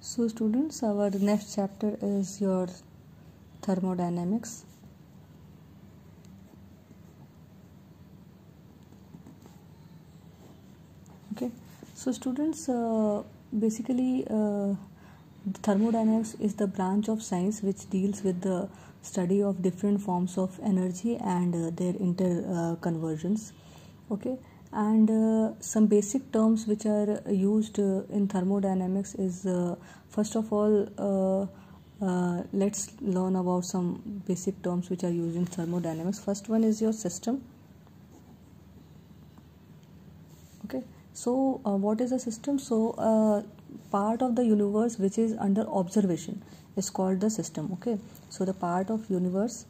So students, our next chapter is your thermodynamics. Okay, so students, basically thermodynamics is the branch of science which deals with the study of different forms of energy and their interconversions. Okay, and some basic terms which are used in thermodynamics is first of all let's learn about some basic terms which are used in thermodynamics. First one is your system. Okay, so what is a system? So part of the universe which is under observation is called the system. Okay, so the part of universe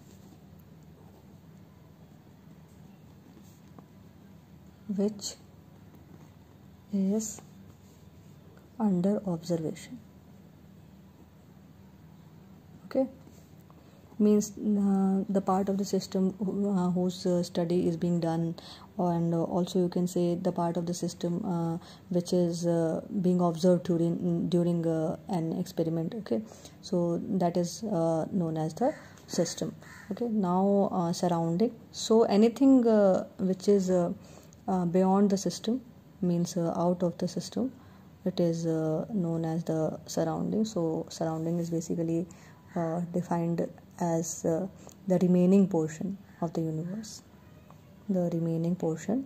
which is under observation, okay, means the part of the system whose study is being done, and also you can say the part of the system which is being observed during an experiment. Okay, so that is known as the system. Okay, now surrounding. So anything which is beyond the system, means out of the system, it is known as the surrounding. So surrounding is basically defined as the remaining portion of the universe, the remaining portion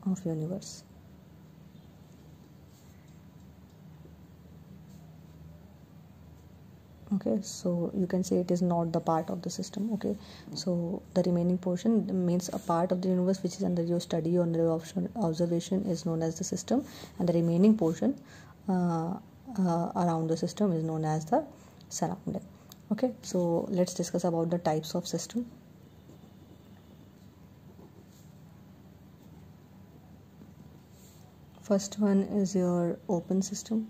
of universe. Okay, so you can say it is not the part of the system. Okay, so the remaining portion means a part of the universe which is under your study or under your observation is known as the system, and the remaining portion around the system is known as the surrounding. Okay, so let's discuss about the types of system. First one is your open system.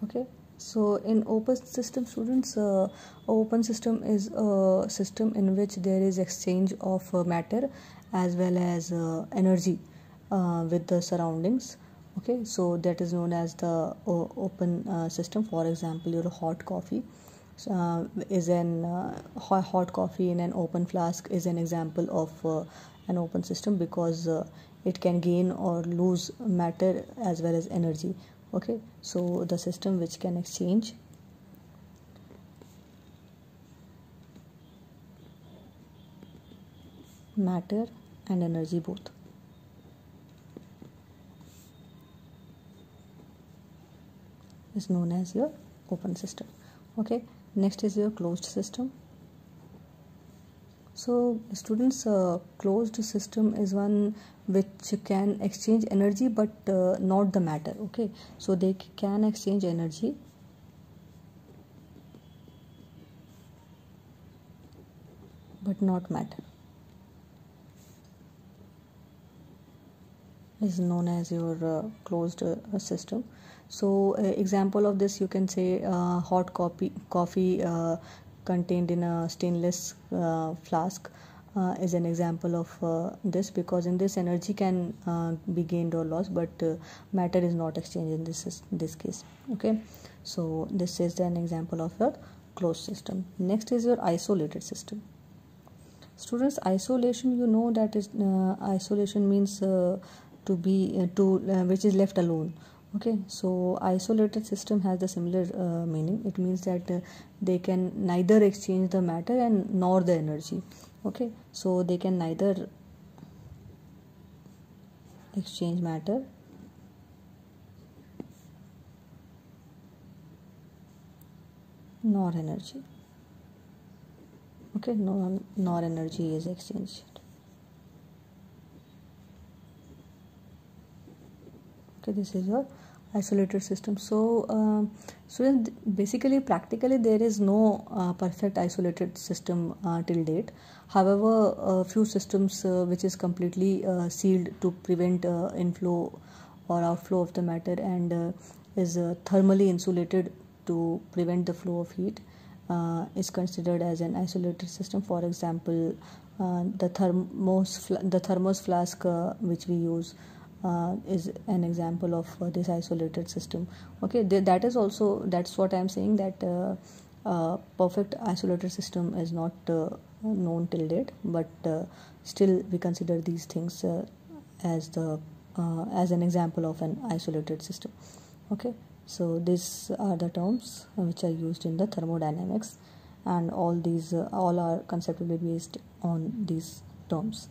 Okay, so in open system, students, open system is a system in which there is exchange of matter as well as energy with the surroundings. Okay, so that is known as the open system. For example, your hot coffee is an hot coffee in an open flask is an example of an open system, because it can gain or lose matter as well as energy. Okay, so the system which can exchange matter and energy both. Is known as your open system. Okay, next is your closed system. So students, closed system is one which can exchange energy but not the matter. Okay, so they can exchange energy but not matter, is known as your closed system. So example of this, you can say hot coffee contained in a stainless flask is an example of this, because in this energy can be gained or lost, but matter is not exchanged in this case. Okay, so this is an example of your closed system. Next is your isolated system. Students, isolation, you know that is isolation means to be which is left alone. Okay, so isolated system has the similar meaning. It means that they can neither exchange the matter and nor the energy. Okay, so they can neither exchange matter nor energy. Okay, nor energy is exchanged. Okay, this is your isolated system. So students, basically practically there is no perfect isolated system till date. However, a few systems which is completely sealed to prevent inflow or outflow of the matter, and is thermally insulated to prevent the flow of heat, is considered as an isolated system. For example, The thermos flask which we use is an example of this isolated system. Okay, that's what I'm saying, that perfect isolated system is not known till date, but still we consider these things as an example of an isolated system. Okay, so these are the terms which are used in the thermodynamics, and all are conceptually based on these terms.